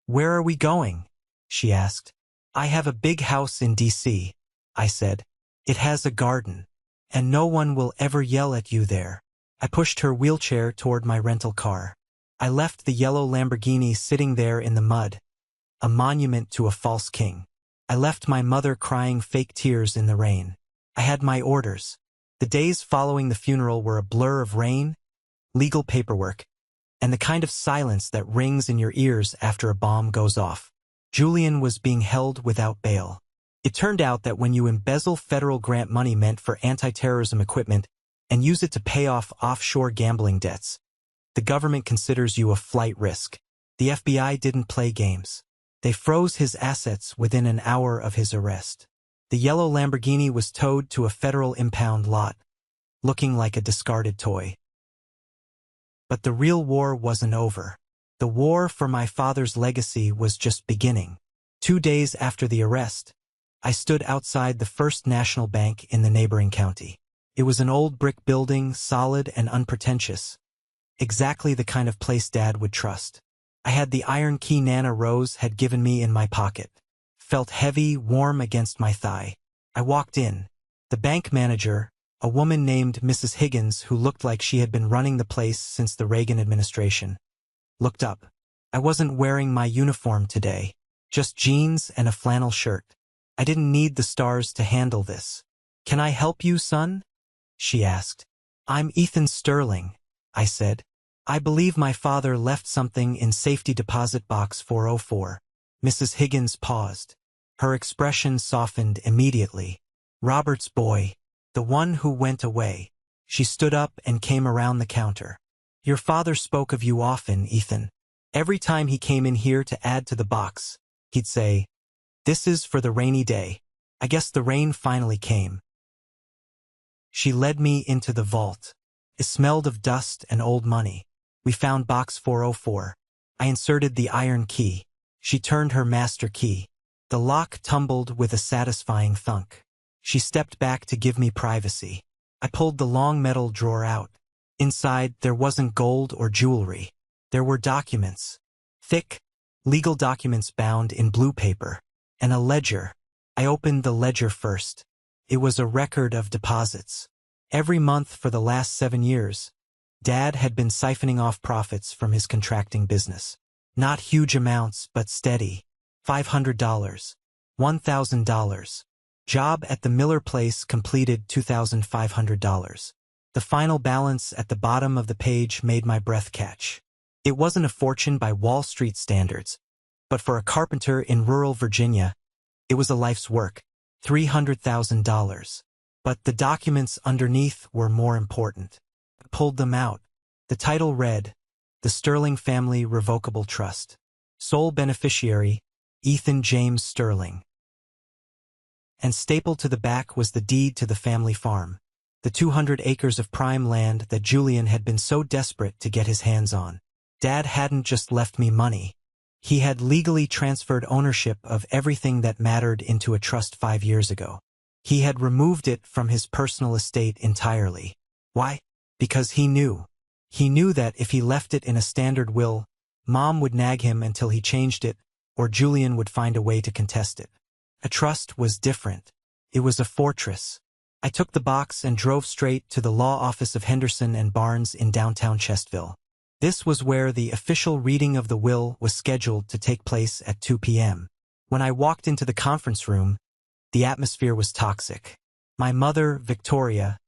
Where are we going? She asked. I have a big house in D.C., I said. It has a garden, and no one will ever yell at you there. I pushed her wheelchair toward my rental car. I left the yellow Lamborghini sitting there in the mud, a monument to a false king. I left my mother crying fake tears in the rain. I had my orders. The days following the funeral were a blur of rain, legal paperwork, and the kind of silence that rings in your ears after a bomb goes off. Julian was being held without bail. It turned out that when you embezzle federal grant money meant for anti-terrorism equipment and use it to pay off offshore gambling debts, the government considers you a flight risk. The FBI didn't play games. They froze his assets within an hour of his arrest. The yellow Lamborghini was towed to a federal impound lot, looking like a discarded toy. But the real war wasn't over. The war for my father's legacy was just beginning. 2 days after the arrest, I stood outside the First National Bank in the neighboring county. It was an old brick building, solid and unpretentious. Exactly the kind of place Dad would trust. I had the iron key Nana Rose had given me in my pocket. Felt heavy, warm against my thigh. I walked in. The bank manager, a woman named Mrs. Higgins who looked like she had been running the place since the Reagan administration, looked up. I wasn't wearing my uniform today, just jeans and a flannel shirt. I didn't need the stars to handle this. Can I help you, son? She asked. I'm Ethan Sterling, I said. I believe my father left something in safety deposit box 404. Mrs. Higgins paused. Her expression softened immediately. Robert's boy, the one who went away. She stood up and came around the counter. Your father spoke of you often, Ethan. Every time he came in here to add to the box, he'd say, this is for the rainy day. I guess the rain finally came. She led me into the vault. It smelled of dust and old money. We found box 404. I inserted the iron key. She turned her master key. The lock tumbled with a satisfying thunk. She stepped back to give me privacy. I pulled the long metal drawer out. Inside, there wasn't gold or jewelry. There were documents. Thick, legal documents bound in blue paper. And a ledger. I opened the ledger first. It was a record of deposits. Every month for the last 7 years, Dad had been siphoning off profits from his contracting business. Not huge amounts, but steady. $500, $1,000. Job at the Miller place completed $2,500. The final balance at the bottom of the page made my breath catch. It wasn't a fortune by Wall Street standards, but for a carpenter in rural Virginia, it was a life's work, $300,000. But the documents underneath were more important. I pulled them out. The title read, The Sterling Family Revocable Trust. Sole beneficiary, Ethan James Sterling. And stapled to the back was the deed to the family farm, the 200 acres of prime land that Julian had been so desperate to get his hands on. Dad hadn't just left me money. He had legally transferred ownership of everything that mattered into a trust 5 years ago. He had removed it from his personal estate entirely. Why? Because he knew. He knew that if he left it in a standard will, Mom would nag him until he changed it, or Julian would find a way to contest it. A trust was different. It was a fortress. I took the box and drove straight to the law office of Henderson and Barnes in downtown Chestville. This was where the official reading of the will was scheduled to take place at 2 p.m. When I walked into the conference room, the atmosphere was toxic. My mother, Victoria,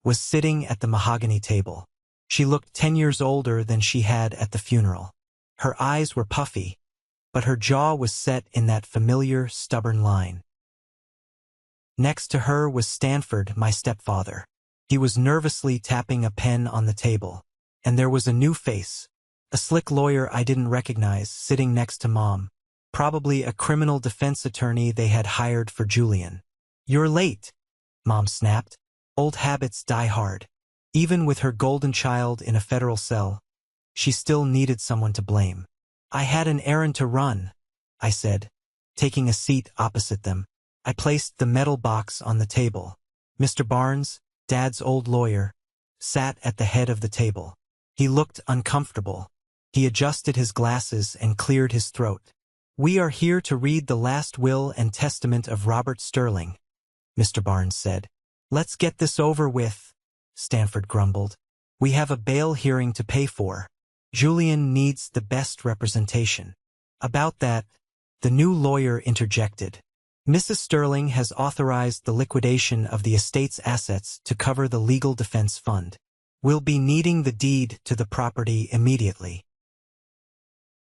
was sitting at the mahogany table. She looked 10 years older than she had at the funeral. Her eyes were puffy, but her jaw was set in that familiar, stubborn line. Next to her was Stanford, my stepfather. He was nervously tapping a pen on the table. And there was a new face, a slick lawyer I didn't recognize, sitting next to Mom. Probably a criminal defense attorney they had hired for Julian. "You're late," Mom snapped. Old habits die hard. Even with her golden child in a federal cell, she still needed someone to blame. "I had an errand to run," I said, taking a seat opposite them. I placed the metal box on the table. Mr. Barnes, Dad's old lawyer, sat at the head of the table. He looked uncomfortable. He adjusted his glasses and cleared his throat. "We are here to read the last will and testament of Robert Sterling," Mr. Barnes said. "Let's get this over with," Stanford grumbled. "We have a bail hearing to pay for. Julian needs the best representation." About that, the new lawyer interjected. "Mrs. Sterling has authorized the liquidation of the estate's assets to cover the legal defense fund. We'll be needing the deed to the property immediately."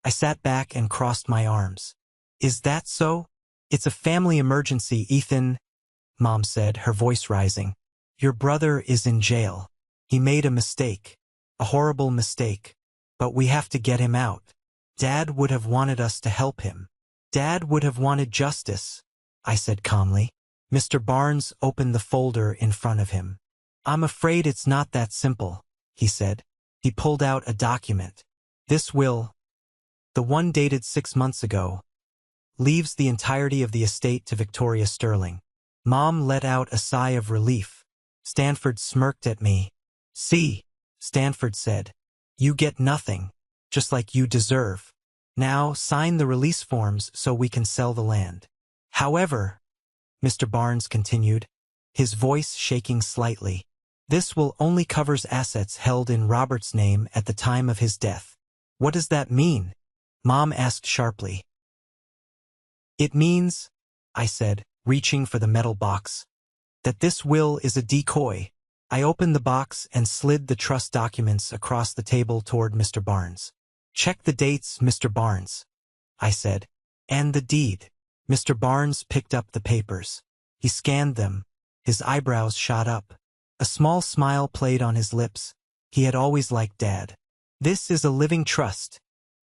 I sat back and crossed my arms. "Is that so?" "It's a family emergency, Ethan," Mom said, her voice rising. "Your brother is in jail. He made a mistake. A horrible mistake. But we have to get him out. Dad would have wanted us to help him. Dad would have wanted justice," I said calmly. Mr. Barnes opened the folder in front of him. "I'm afraid it's not that simple," he said. He pulled out a document. "This will, the one dated 6 months ago, leaves the entirety of the estate to Victoria Sterling." Mom let out a sigh of relief. Stanford smirked at me. "See," Stanford said. "You get nothing, just like you deserve. Now sign the release forms so we can sell the land." "However," Mr. Barnes continued, his voice shaking slightly, "this will only covers assets held in Robert's name at the time of his death." "What does that mean?" Mom asked sharply. "It means," I said, reaching for the metal box, "that this will is a decoy." I opened the box and slid the trust documents across the table toward Mr. Barnes. "Check the dates, Mr. Barnes," I said. "And the deed." Mr. Barnes picked up the papers. He scanned them. His eyebrows shot up. A small smile played on his lips. He had always liked Dad. "This is a living trust,"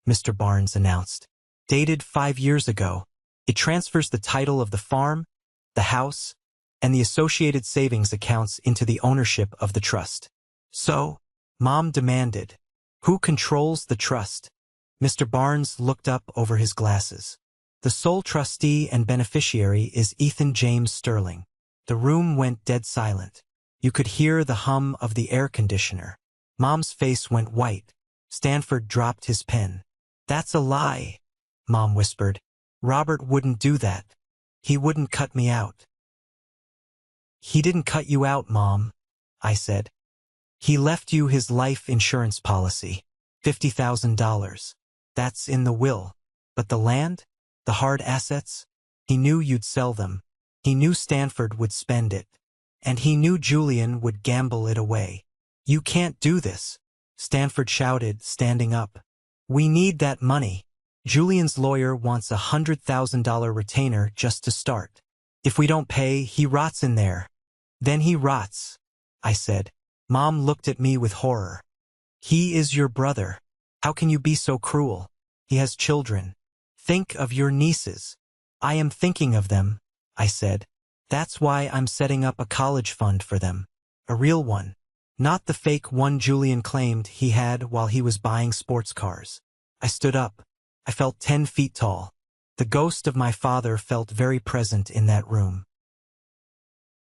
Mr. Barnes announced. "Dated 5 years ago. It transfers the title of the farm, the house, and the associated savings accounts into the ownership of the trust." "So," Mom demanded, "who controls the trust?" Mr. Barnes looked up over his glasses. "The sole trustee and beneficiary is Ethan James Sterling." The room went dead silent. You could hear the hum of the air conditioner. Mom's face went white. Stanford dropped his pen. "That's a lie," Mom whispered. "Robert wouldn't do that. He wouldn't cut me out." "He didn't cut you out, Mom," I said. "He left you his life insurance policy, $50,000. That's in the will. But the land? The hard assets? He knew you'd sell them. He knew Stanford would spend it. And he knew Julian would gamble it away." "You can't do this," Stanford shouted, standing up. "We need that money. Julian's lawyer wants a $100,000 retainer just to start. If we don't pay, he rots in there." "Then he rots," I said. Mom looked at me with horror. "He is your brother. How can you be so cruel? He has children. Think of your nieces. I am thinking of them, I said. That's why I'm setting up a college fund for them. A real one. Not the fake one Julian claimed he had while he was buying sports cars. I stood up. I felt 10 feet tall. The ghost of my father felt very present in that room.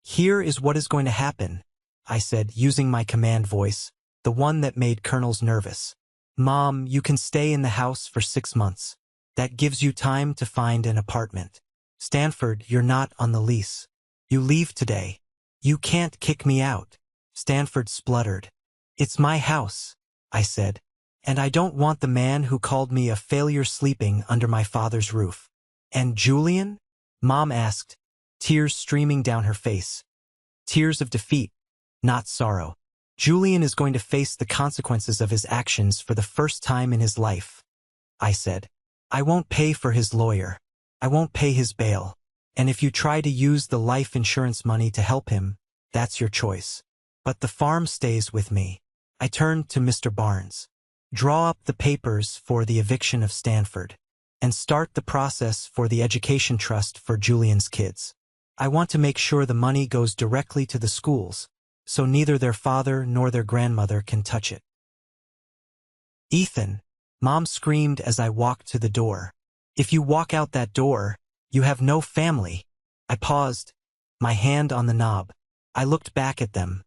Here is what is going to happen, I said, using my command voice, the one that made colonels nervous. Mom, you can stay in the house for 6 months. That gives you time to find an apartment. Stanford, you're not on the lease. You leave today. You can't kick me out. Stanford spluttered. It's my house, I said, and I don't want the man who called me a failure sleeping under my father's roof. And Julian? Mom asked, tears streaming down her face. Tears of defeat, not sorrow. Julian is going to face the consequences of his actions for the first time in his life, I said. I won't pay for his lawyer. I won't pay his bail. And if you try to use the life insurance money to help him, that's your choice. But the farm stays with me. I turned to Mr. Barnes. Draw up the papers for the eviction of Stanford, and start the process for the education trust for Julian's kids. I want to make sure the money goes directly to the schools, so neither their father nor their grandmother can touch it. Ethan, Mom screamed as I walked to the door. If you walk out that door, you have no family. I paused, my hand on the knob. I looked back at them.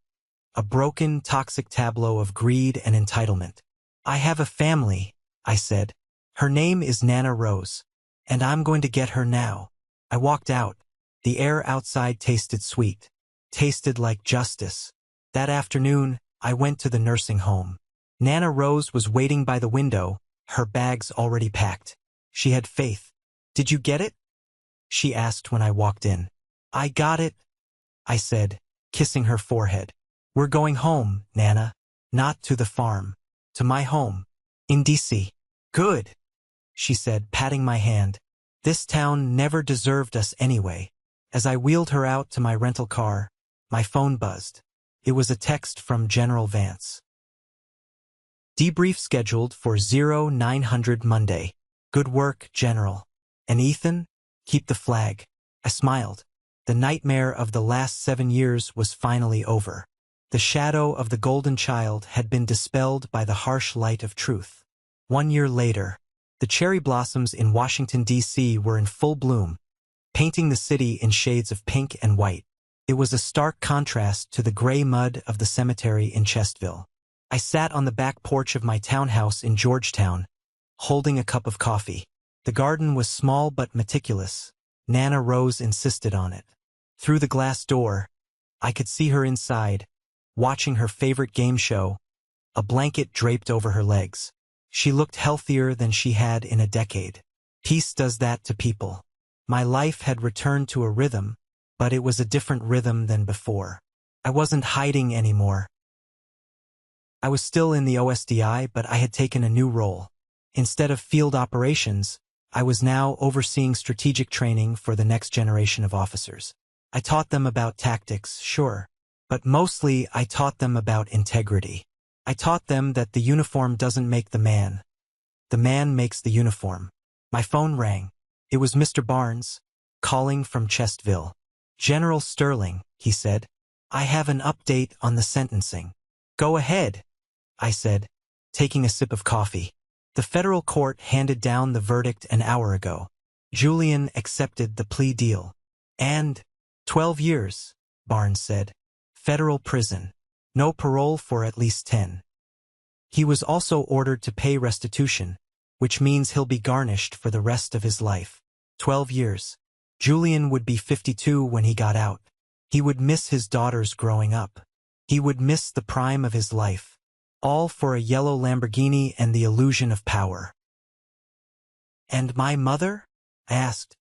A broken, toxic tableau of greed and entitlement. I have a family, I said. Her name is Nana Rose, and I'm going to get her now. I walked out. The air outside tasted sweet, tasted like justice. That afternoon, I went to the nursing home. Nana Rose was waiting by the window, her bags already packed. She had faith. Did you get it? She asked when I walked in. I got it, I said, kissing her forehead. We're going home, Nana. Not to the farm. To my home. In D.C. Good, she said, patting my hand. This town never deserved us anyway. As I wheeled her out to my rental car, my phone buzzed. It was a text from General Vance. Debrief scheduled for 0900 Monday. Good work, General. And Ethan? Keep the flag. I smiled. The nightmare of the last 7 years was finally over. The shadow of the golden child had been dispelled by the harsh light of truth. 1 year later, the cherry blossoms in Washington, D.C. were in full bloom, painting the city in shades of pink and white. It was a stark contrast to the gray mud of the cemetery in Chestville. I sat on the back porch of my townhouse in Georgetown, holding a cup of coffee. The garden was small but meticulous. Nana Rose insisted on it. Through the glass door, I could see her inside, watching her favorite game show, a blanket draped over her legs. She looked healthier than she had in a decade. Peace does that to people. My life had returned to a rhythm, but it was a different rhythm than before. I wasn't hiding anymore. I was still in the OSDI, but I had taken a new role. Instead of field operations, I was now overseeing strategic training for the next generation of officers. I taught them about tactics, sure, but mostly I taught them about integrity. I taught them that the uniform doesn't make the man. The man makes the uniform. My phone rang. It was Mr. Barnes, calling from Chestville. General Sterling, he said. I have an update on the sentencing. Go ahead, I said, taking a sip of coffee. The federal court handed down the verdict an hour ago. Julian accepted the plea deal. And 12 years, Barnes said. Federal prison. No parole for at least 10. He was also ordered to pay restitution, which means he'll be garnished for the rest of his life. 12 years. Julian would be 52 when he got out. He would miss his daughters growing up. He would miss the prime of his life. All for a yellow Lamborghini and the illusion of power. And my mother? I asked.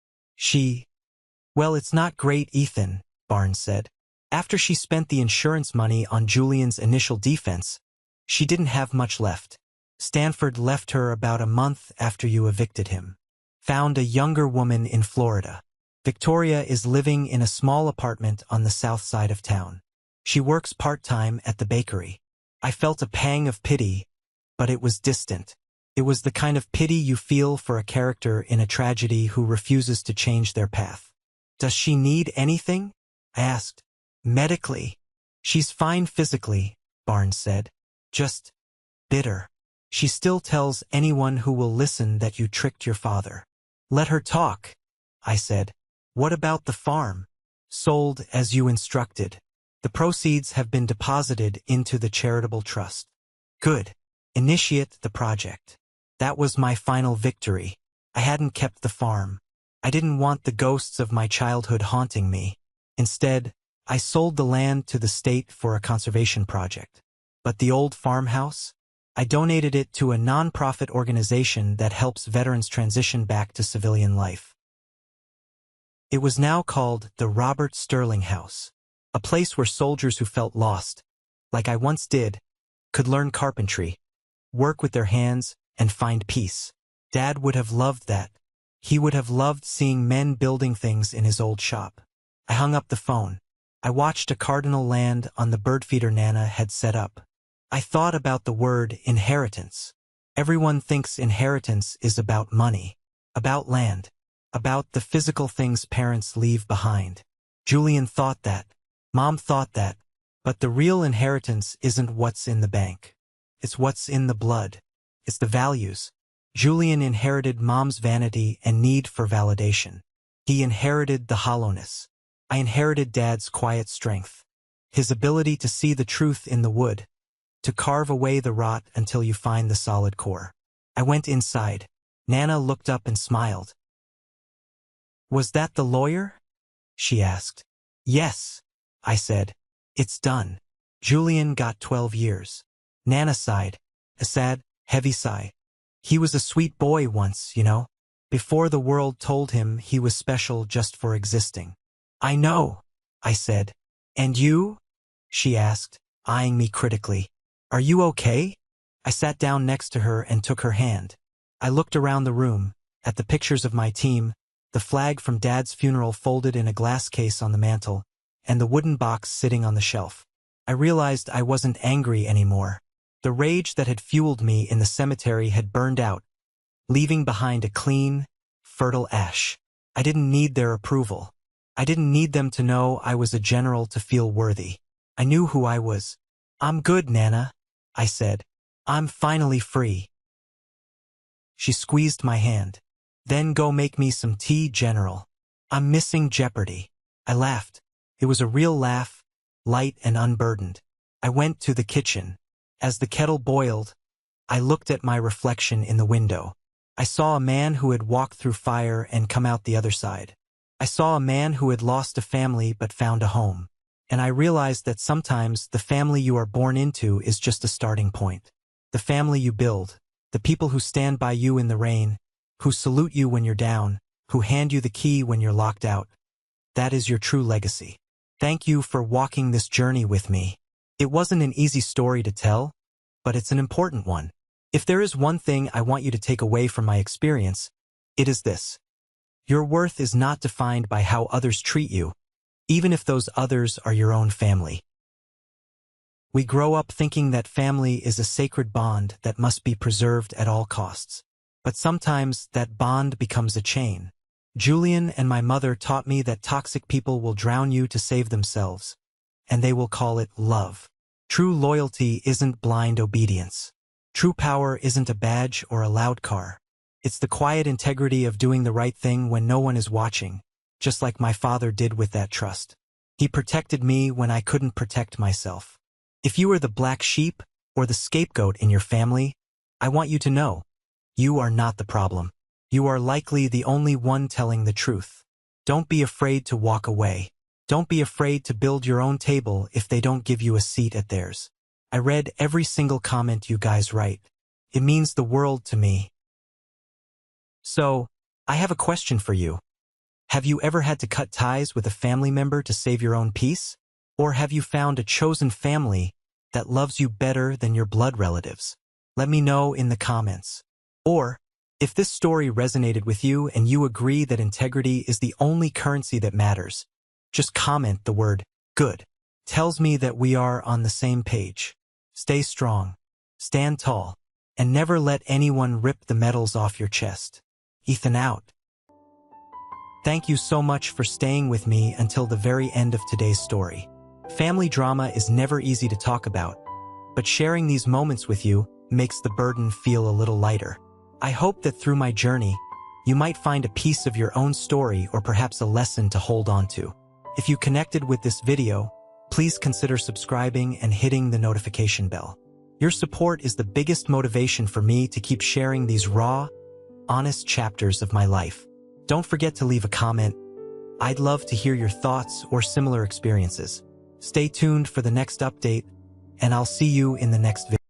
Well, it's not great, Ethan, Barnes said. After she spent the insurance money on Julian's initial defense, she didn't have much left. Stanford left her about a month after you evicted him. Found a younger woman in Florida. Victoria is living in a small apartment on the south side of town. She works part-time at the bakery. I felt a pang of pity, but it was distant. It was the kind of pity you feel for a character in a tragedy who refuses to change their path. Does she need anything? I asked. Medically. She's fine physically, Barnes said. Just bitter. She still tells anyone who will listen that you tricked your father. Let her talk, I said. What about the farm? Sold as you instructed. The proceeds have been deposited into the charitable trust. Good. Initiate the project. That was my final victory. I hadn't kept the farm. I didn't want the ghosts of my childhood haunting me. Instead, I sold the land to the state for a conservation project. But the old farmhouse? I donated it to a non-profit organization that helps veterans transition back to civilian life. It was now called the Robert Sterling House, a place where soldiers who felt lost, like I once did, could learn carpentry, work with their hands, and find peace. Dad would have loved that. He would have loved seeing men building things in his old shop. I hung up the phone. I watched a cardinal land on the bird feeder Nana had set up. I thought about the word inheritance. Everyone thinks inheritance is about money, about land, about the physical things parents leave behind. Julian thought that. Mom thought that. But the real inheritance isn't what's in the bank. It's what's in the blood. It's the values. Julian inherited Mom's vanity and need for validation. He inherited the hollowness. I inherited Dad's quiet strength. His ability to see the truth in the wood, to carve away the rot until you find the solid core. I went inside. Nana looked up and smiled. Was that the lawyer? She asked. Yes, I said. It's done. Julian got 12 years. Nana sighed, a sad, heavy sigh. He was a sweet boy once, you know, before the world told him he was special just for existing. I know, I said. And you? She asked, eyeing me critically. Are you okay? I sat down next to her and took her hand. I looked around the room, at the pictures of my team, the flag from Dad's funeral folded in a glass case on the mantel, and the wooden box sitting on the shelf. I realized I wasn't angry anymore. The rage that had fueled me in the cemetery had burned out, leaving behind a clean, fertile ash. I didn't need their approval. I didn't need them to know I was a general to feel worthy. I knew who I was. I'm good, Nana, I said. I'm finally free. She squeezed my hand. Then go make me some tea, General. I'm missing Jeopardy. I laughed. It was a real laugh, light and unburdened. I went to the kitchen. As the kettle boiled, I looked at my reflection in the window. I saw a man who had walked through fire and come out the other side. I saw a man who had lost a family but found a home. And I realized that sometimes the family you are born into is just a starting point. The family you build, the people who stand by you in the rain, who salute you when you're down, who hand you the key when you're locked out. That is your true legacy. Thank you for walking this journey with me. It wasn't an easy story to tell, but it's an important one. If there is one thing I want you to take away from my experience, it is this. Your worth is not defined by how others treat you, even if those others are your own family. We grow up thinking that family is a sacred bond that must be preserved at all costs. But sometimes that bond becomes a chain. Julian and my mother taught me that toxic people will drown you to save themselves, and they will call it love. True loyalty isn't blind obedience. True power isn't a badge or a loud car. It's the quiet integrity of doing the right thing when no one is watching, just like my father did with that trust. He protected me when I couldn't protect myself. If you are the black sheep or the scapegoat in your family, I want you to know, you are not the problem. You are likely the only one telling the truth. Don't be afraid to walk away. Don't be afraid to build your own table if they don't give you a seat at theirs. I read every single comment you guys write. It means the world to me. So, I have a question for you. Have you ever had to cut ties with a family member to save your own peace? Or have you found a chosen family that loves you better than your blood relatives? Let me know in the comments. Or, if this story resonated with you and you agree that integrity is the only currency that matters, just comment the word good. Tells me that we are on the same page. Stay strong. Stand tall. and never let anyone rip the medals off your chest. Ethan out. Thank you so much for staying with me until the very end of today's story. Family drama is never easy to talk about, but sharing these moments with you makes the burden feel a little lighter. I hope that through my journey, you might find a piece of your own story or perhaps a lesson to hold on to. If you connected with this video, please consider subscribing and hitting the notification bell. Your support is the biggest motivation for me to keep sharing these raw, honest chapters of my life. Don't forget to leave a comment. I'd love to hear your thoughts or similar experiences. Stay tuned for the next update, and I'll see you in the next video.